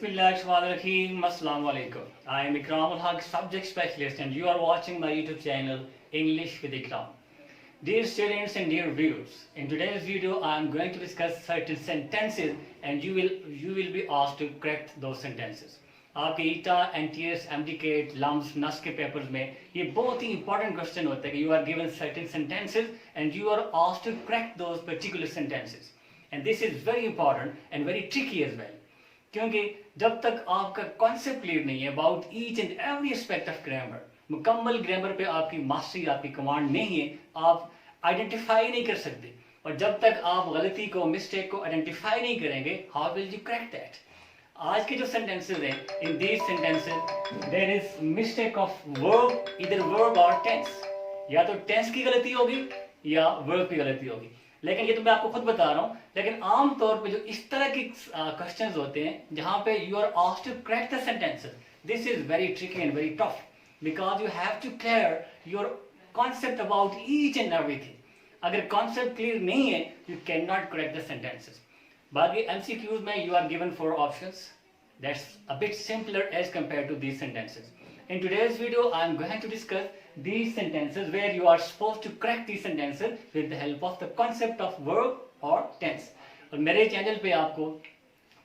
Bismillahirrahmanirrahim. Assalamu alaikum. I am Ikram Haq, subject specialist, and you are watching my YouTube channel English with Ikram. Dear students and dear viewers, in today's video I am going to discuss certain sentences, and you will be asked to correct those sentences. आपके ईटा NTS MDCAT lumps नस के papers में ये बहुत ही important question होता है कि you are given certain sentences and you are asked to correct those particular sentences and this is very important and very tricky as well, क्योंकि जब तक आपका कॉन्सेप्ट क्लियर नहीं है about each and every aspect of grammar, मुकम्मल grammar पे आपकी mastery, आपकी कमांड नहीं है, आप आइडेंटिफाई नहीं कर सकते, और जब तक आप गलती को, मिस्टेक को आइडेंटिफाई नहीं करेंगे, how will you correct that? आज के जो सेंटेंसेस हैं, in these sentences there is mistake of verb, इधर वर्ब और टेंस, या तो टेंस की गलती होगी या वर्ब की गलती होगी। लेकिन ये तो मैं आपको खुद बता रहा हूँ, लेकिन आम तौर पे जो इस तरह के क्वेश्चंस होते हैं जहां पे you are asked to correct the sentences, this is very tricky and very tough, because you have to clear your concept about each and everything. अगर कॉन्सेप्ट क्लियर नहीं है, you can not correct the sentences. बाकी MCQs में you are given 4 options. That's a bit simpler as compared to these sentences. In today's video, I am going to discuss these sentences where you are supposed to correct these sentences with the help of the concept of verb or tense. और मेरे channel पे आपको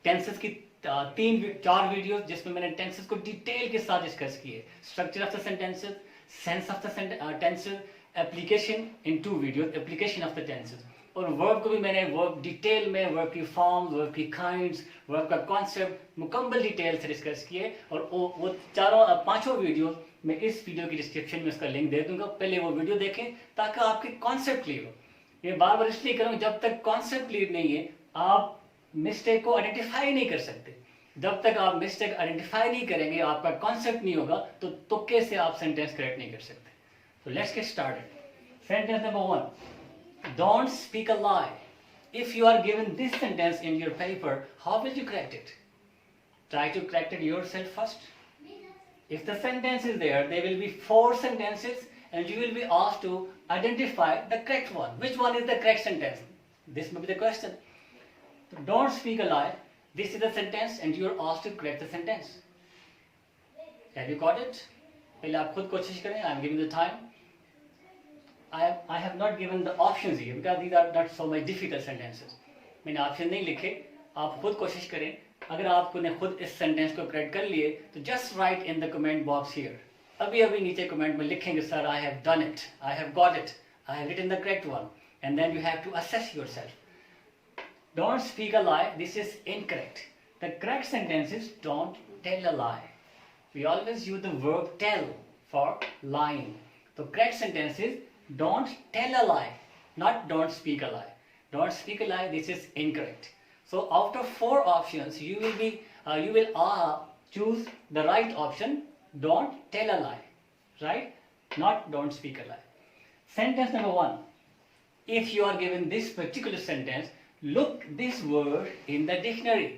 tenses की 3-4 videos जिसमें मैंने tenses को detail के साथ डिस्कस किए, structure of the sentences, sense of the tenses, application in 2 videos, application of the tenses. और वर्ब को भी मैंने वर्ब डिटेल में, वर्ब की फॉर्म्स, वर्ब की काइंड्स, वर्ब का कॉन्सेप्ट मुकम्मल डिटेल से डिस्कस किए, और वो 5 वीडियो मैं इस वीडियो की डिस्क्रिप्शन में उसका लिंक दे दूंगा। पहले वो वीडियो देखें ताकि आपके कॉन्सेप्ट क्लियर हो। ये बार बार इसलिए करूँ, जब तक कॉन्सेप्ट क्लियर नहीं है आप मिस्टेक को आइडेंटिफाई नहीं कर सकते। जब तक आप मिस्टेक आइडेंटिफाई नहीं करेंगे, आपका कॉन्सेप्ट नहीं होगा, तो तुक्के से आप सेंटेंस करेक्ट नहीं कर सकते। तो let's get started. Sentence number 1, don't speak a lie. If you are given this sentence in your paper, how will you correct it? Try to correct it yourself first. If the sentence is there will be 4 sentences and you will be asked to identify the correct one. Which one is the correct sentence? This may be the question. So don't speak a lie. This is the sentence and you are asked to correct the sentence. Have you got it? पहले आप खुद कोशिश करें. I am giving the time. I have not given the options here because these are not so much difficult sentences. मैंने option नहीं लिखे, आप खुद कोशिश करें। अगर आपने खुद इस सेंटेंस को करेक्ट कर लिए तो just right in the comment box here. अभी नीचे कमेंट में लिखेंगे, sir I have done it, I have got it, I have written the correct one, and then you have to assess yourself. Don't speak a lie, this is incorrect. The correct sentence is don't tell a lie. We always use the verb tell for lying. तो correct sentence is don't tell a lie, not don't speak a lie. Don't speak a lie, this is incorrect. So out of 4 options you will choose the right option, don't tell a lie, right? Not don't speak a lie. Sentence number 1, if you are given this particular sentence, look this word in the dictionary.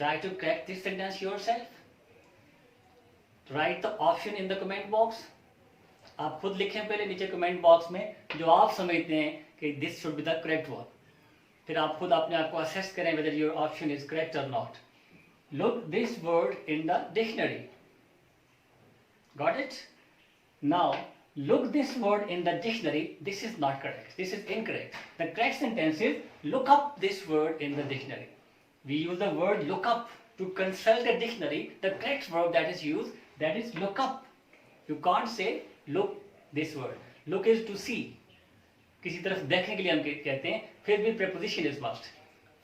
Try to correct this sentence yourself. Write the option in the comment box. आप खुद लिखें पहले नीचे comment box में जो आप समझते हैं कि this should be the correct one. फिर आप खुद अपने आप को असेस करें whether your option is correct or not. Look this word in the dictionary. Got it? Now look this word in the dictionary, this is not correct, this is incorrect. The correct sentence is look up this word in the dictionary. We use the word look up to consult the dictionary. The correct verb that is used, that is look up. You can't say look this word. Look is to see, किसी तरफ देखने के लिए हम कहते हैं, फिर भी preposition is must.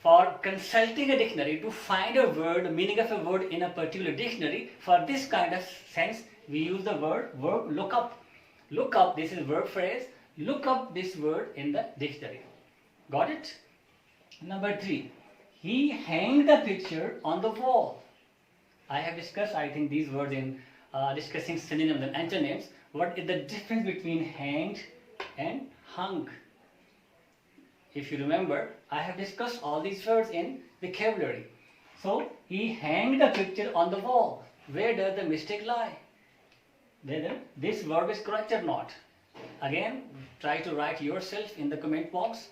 For consulting a dictionary to find a word, meaning of a word in a particular dictionary, for this kind of sense we use the verb look up. Look up, this is verb phrase. Look up this word in the dictionary. Got it? Number 3, he hanged the picture on the wall. I have discussed, I think, these words in discussing synonyms and antonyms. What is the difference between hanged and hung? If you remember, I have discussed all these words in vocabulary. So, he hanged the picture on the wall. Where does the mistake lie? Whether this verb is correct or not. Again, try to write yourself in the comment box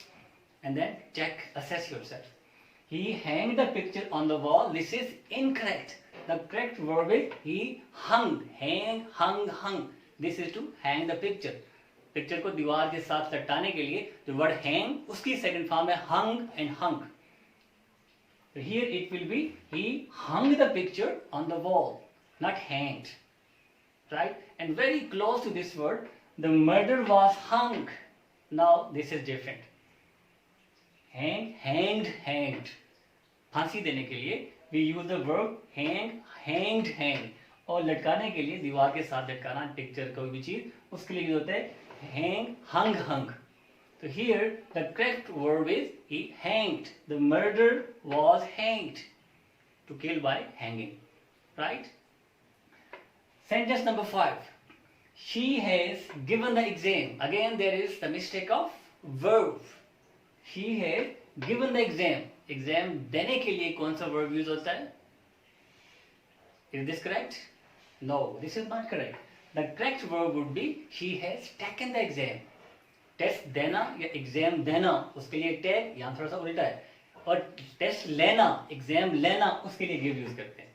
and then check, assess yourself. he hang the picture on the wall. This is incorrect. The correct verb is he hung. Hang, hung. This is to hang the picture. Picture को दीवार के साथ लटकाने के लिए जो word hang उसकी second form है hung and hung. So here it will be he hung the picture on the wall, not hanged. Right? And very close to this word, the murder was hung. Now this is different. Hang, hanged. फांसी देने के लिए we use the verb hang, hanged. और लटकाने के लिए दीवार के साथ लटकाना पिक्चर कोई भी चीज उसके लिए यूज होता है hang, hung. So here the correct verb is he hanged. The murder was hanged. To kill by hanging. Right? Sentence number 5. She has given the exam. Again there is the mistake of verb. She has given the exam. Exam देने के लिए कौन सा verb use होता है? Is this correct? No, this is not correct. The correct verb would be she has taken the exam. Test देना या exam देना उसके लिए टेक यहाँ थोड़ा सा उल्टा है, और टेस्ट लेना एग्जाम लेना उसके लिए गिव यूज करते हैं.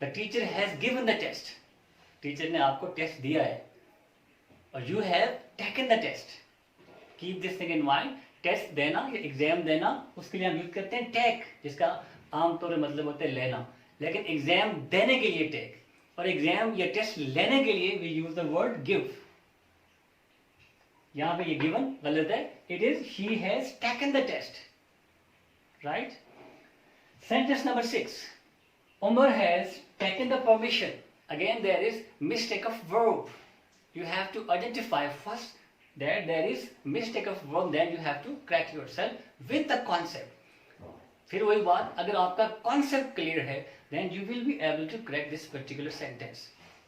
The teacher has given the test. Teacher ने आपको टेस्ट दिया है और you have taken the test. Keep this thing in mind. Test देना या एग्जाम देना उसके लिए हम यूज करते हैं टेक, जिसका आमतौर पर मतलब होता है लेना, लेकिन एग्जाम देने के लिए टेक और एग्जाम या टेस्ट लेने के लिए we use the word give. यहां पे ये गिवन गलत है. It is she has taken the test. Right? Sentence number 6. Umar has taken the permission. Again there is mistake of verb. You have to identify first that there is mistake of verb, then you have to correct yourself with the concept. फिर वही बात, अगर आपका concept clear है then you will be able to correct this particular sentence.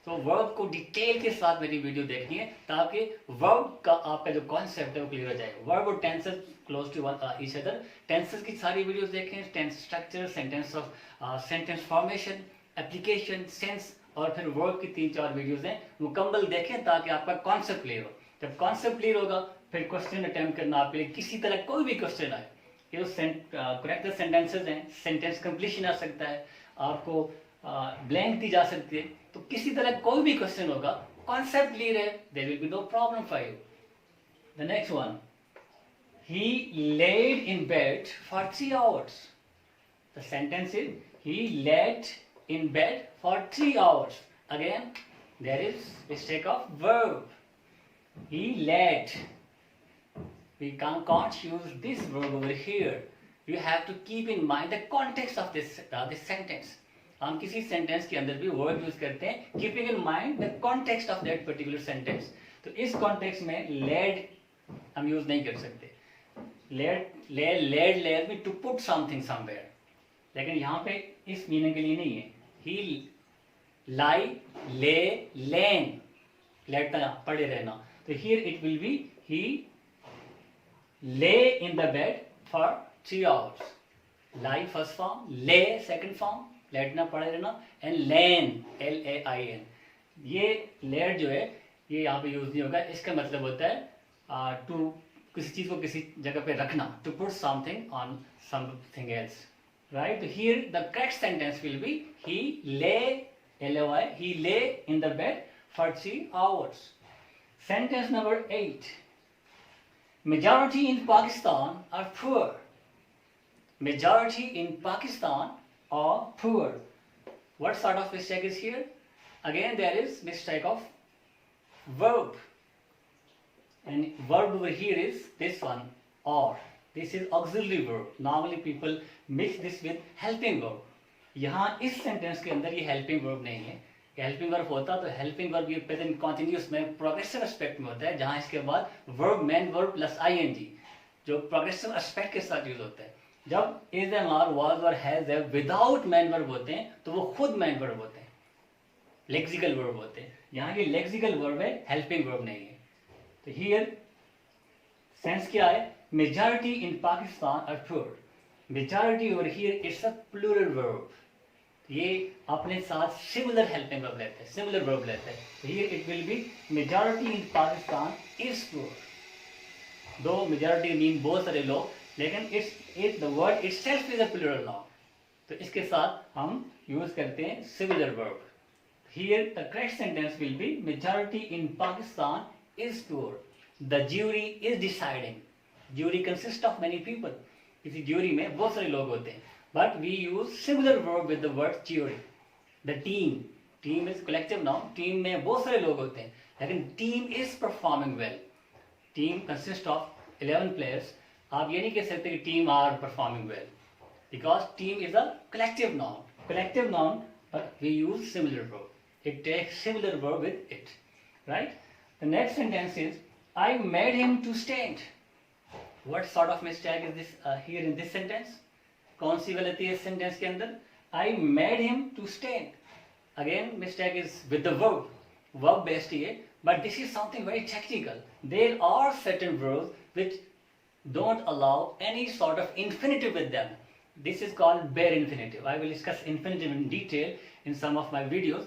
तो verb को detail के साथ मेरी वीडियो देखनी है ताकि verb का आपका जो concept है वो clear हो जाएगा. verb और tenses close to each other. tenses की सारी वीडियोस देखें, tense structure, sentence formation, application, sense, और फिर वर्ब की 3-4 वीडियोस हैं, मुकम्मल देखें ताकि आपका कॉन्सेप्ट क्लियर हो. जब कॉन्सेप्ट क्लियर होगा फिर क्वेश्चन अटेम्प्ट करना आपके लिए किसी तरह कोई भी क्वेश्चन आए, ये करेक्ट सेंटेंसेस हैं, सेंटेंस कंप्लीशन आ सकता है, आपको ब्लैंक दी जा सकती है, तो किसी तरह कोई भी क्वेश्चन होगा, कॉन्सेप्ट क्लियर है, there will be no problem for you. The next one, he laid in bed for 3 hours. The sentence is he laid in bed for 3 hours. Again there is mistake of verb. He laid. We can't use this verb over here. You have to keep in mind the context of this sentence. हम किसी sentence के अंदर भी verb use करते हैं keeping in mind the context of that particular sentence. तो इस context में laid हम use नहीं कर सकते. laid में to put something somewhere. लेकिन यहाँ पे इस मीनिंग के लिए नहीं है. ही लाई, ले, लेन, लेटना, पड़े रहना. तो हियर इट विल बी ही ले in the bed for 3 hours. Lie first form, ले सेकंड फॉर्म, लेटना, पड़े रहना, एंड लेन, LAIN. ये लेट जो है ये यहाँ पे यूज नहीं होगा. इसका मतलब होता है टू किसी चीज को किसी जगह पे रखना, to put something on something else. Right? So here the correct sentence will be he lay, L-O-Y, he lay in the bed for 3 hours. Sentence number 8. Majority in Pakistan are poor. Majority in Pakistan are poor. What sort of mistake is here? Again there is mistake of verb. And verb over here is this one, or. This is auxiliary verb. Normally people mix this with helping verb. यहाँ इस sentence के अंदर ये helping verb नहीं है. Helping verb होता तो helping verb ये प्रेजेंट कॉन्टिन्यूस में प्रोग्रेसिव एस्पेक्ट में होता है, जहाँ इसके बाद verb main verb plus ING जो प्रोग्रेसिव एस्पेक्ट के साथ यूज होता है. जब इज एम आर वाज और हैज है विदाउट मेन वर्ब होते हैं तो वो खुद मेन वर्ब होते हैं, लेक्सिकल वर्ब होते हैं. यहाँ ये लेक्सिकल वर्ब है, हेल्पिंग वर्ब नहीं है. तो हियर सेंस क्या है? Majority in Pakistan are poor. Majority over here is a plural verb. ये अपने साथ similar helping verb लेते हैं, similar verb लेते हैं. Here it will be majority in Pakistan is poor. Though majority mean बहुत सारे लोग, लेकिन the word itself is a plural noun, तो इसके साथ हम यूज करते हैं similar verb. Here the correct sentence will be majority in Pakistan is poor. The jury is deciding. Jury consist of many people. किसी ज्यूरी में बहुत सारे लोग होते हैं, but we use similar verb with the word jury. The team is collective noun. Team में बहुत सारे लोग होते हैं, लेकिन team is performing well. Team consist of 11 players. आप ये नहीं कह सकते कि team are performing well, because team is a collective noun. Collective noun, but we use similar verb. It takes similar verb with it, right? The next sentence is, I made him to stand. What sort of mistake is this here in this sentence? कौन सी गलती है इस sentence के अंदर? I made him to stand. Again, mistake is with the verb. Verb based है, but this is something very technical. There are certain verbs which don't allow any sort of infinitive with them. This is called bare infinitive. I will discuss infinitive in detail in some of my videos.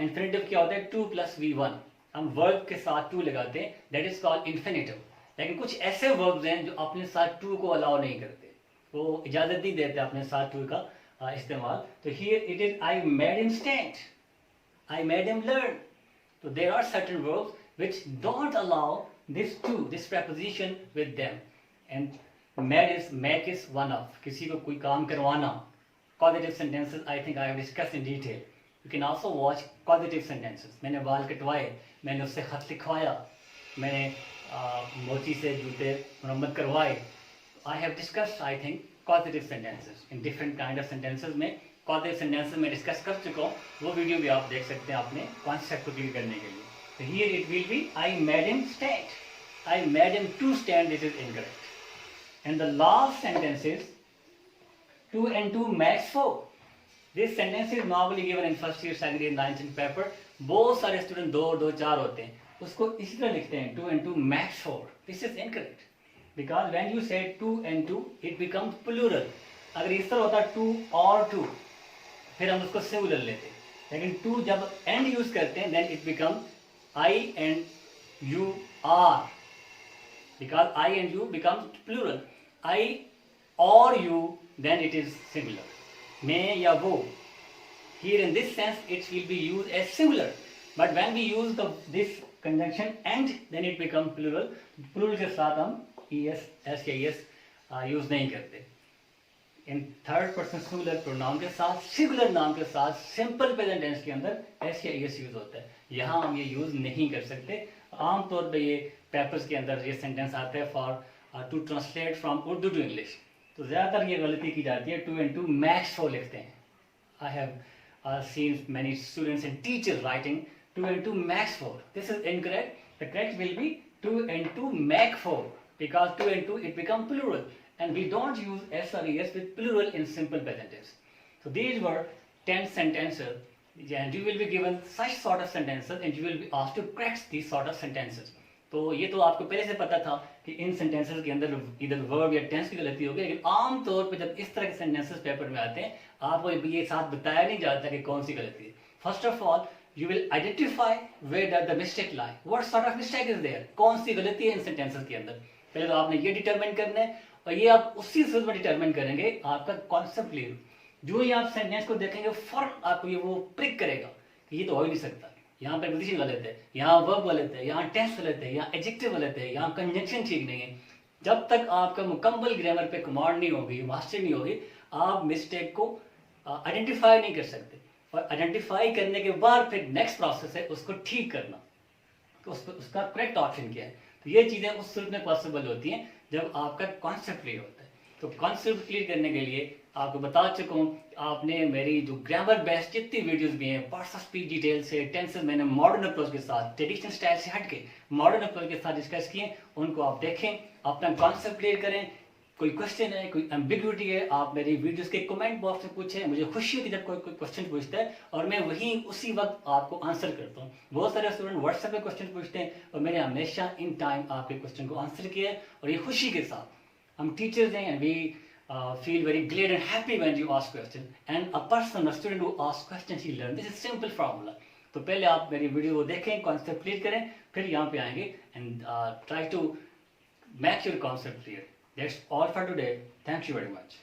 Infinitive क्या होता है? 2 plus V1. हम verb के साथ 2 लगाते हैं. That is called infinitive. लेकिन कुछ ऐसे verbs हैं जो अपने साथ 2 को allow नहीं करते, वो इजाज़त नहीं देते अपने साथ 2 का इस्तेमाल. तो here it is, I made him stand. I made him learn. So there are certain verbs which don't allow this 2, this preposition with them. And make is one of, किसी को कोई काम करवाना. Causative sentences I think I have discussed in detail. You can also watch causative sentences. मैंने बाल कटवाए, मैंने उससे खत लिखवाया, मैंने मोची से जूते मरम्मत करवाए. I have discussed I think causative sentences in different kind of sentences. में causative sentences में discuss कर चुका हूँ, वो वीडियो भी आप देख सकते हैं अपने कॉन्सेप्ट को क्लियर करने के लिए. So here it will be, I made him stand. I made him to stand. This is incorrect. And the last sentence is 2 and 2 makes 4. This sentence is normally given in first year, second year, 9th year paper. बहुत सारे student 2 2 4 होते हैं, उसको इसी तरह लिखते हैं 2 and 2 makes 4. This is incorrect because when you say 2 and 2 it becomes plural. अगर इस तरह होता 2 और 2 फिर हम उसको सिंगुलर लेते, लेकिन 2 जब and यूज करते हैं then it becomes I and you are, because I and you becomes plural. I or you, then it is singular. मैं या वो. Here in this sense it will be used as singular, but when we use this conjunction and, then it becomes plural. Plural के साथ हम es, s या es use नहीं करते. In third person singular pronoun के साथ, singular नाम के साथ simple present tense के अंदर s या es यूज होता है. यहाँ हम ये यूज नहीं कर सकते. आमतौर पे ये पेपर्स के अंदर ये सेंटेंस आता है for to translate from Urdu to English, तो ज़्यादातर ये गलती की जाती है 2 and 2 makes 4 लिखते हैं. I have seen many students and teachers writing 2 and 2 makes 4. This is incorrect. The correct will be 2 and 2 make 4, because 2 and 2 it become plural and we don't use s or es with plural in simple present tense. So these were 10 sentences and you will be given such sort of sentences and you will be asked to correct these sort of sentences. तो ये तो आपको पहले से पता था कि इन sentences के अंदर इधर वर्ब या टेंस की गलती होगी, लेकिन आम तौर पे जब इस तरह के सेंटेंसेस पेपर में आते हैं आपको ये साथ बताया नहीं जाता कि कौन सी गलती है. First of all you will identify where does the mistake lie, what sort of mistake is there, कौन सी गलती है इन सेंटेंसेस के अंदर. पहले तो आपने ये डिटरमाइन करना है और ये आप उसी सूरत में डिटरमाइन करेंगे आपका कॉन्सेप्ट क्लियर. जो ही आप सेंटेंस को देखेंगे फौरन आपको ये वो प्रिक करेगा कि ये तो हो ही नहीं सकता, यहाँ प्रीपोजिशन गलत है, यहाँ वर्ब गलत है, यहाँ टेंस गलत है, यहाँ एडजेक्टिव गलत है, यहाँ कंजंक्शन ठीक नहीं है. जब तक आपका मुकम्मल ग्रामर पे कमांड नहीं होगी, मास्टर नहीं होगी, आप मिस्टेक को आइडेंटिफाई नहीं कर सकते. और आइडेंटिफाई करने के बाद फिर नेक्स्ट प्रोसेस है उसको ठीक करना, तो उसका करेक्ट ऑप्शन क्या है. तो ये चीज़ें उस सूरत में पॉसिबल होती हैं जब आपका कॉन्सेप्ट क्लियर होता है. तो कॉन्सेप्ट क्लियर करने के लिए आपको बता चुका हूँ, आपने मेरी जो ग्रामर बेस्ड जितनी वीडियोस भी हैं, पार्ट्स ऑफ स्पीच डिटेल से, टेंसेस मैंने मॉडर्न अप्रोच के साथ, ट्रेडिशनल स्टाइल से हट के मॉडर्न अप्रोच के साथ डिस्कस किए, उनको आप देखें, अपना कॉन्सेप्ट क्लियर करें. कोई क्वेश्चन है, कोई एम्बिग्यूटी है, आप मेरी वीडियोस के कमेंट बॉक्स में पूछें. मुझे खुशी होती है जब कोई क्वेश्चन पूछता है और मैं वहीं उसी वक्त आपको आंसर करता हूँ. बहुत सारे स्टूडेंट व्हाट्सएप पे क्वेश्चन पूछते हैं और मैंने हमेशा इन टाइम आपके क्वेश्चन को आंसर किया है, और ये खुशी के साथ. हम टीचर्स हैं and we feel very glad and happy when you ask question, and a person, a student who asks questions, he learn. This is simple formula. तो पहले आप मेरी वीडियो को देखें, कॉन्सेप्ट क्लियर करें, फिर यहाँ पे आएंगे and try to make your concept clear. That's all for today. Thank you very much.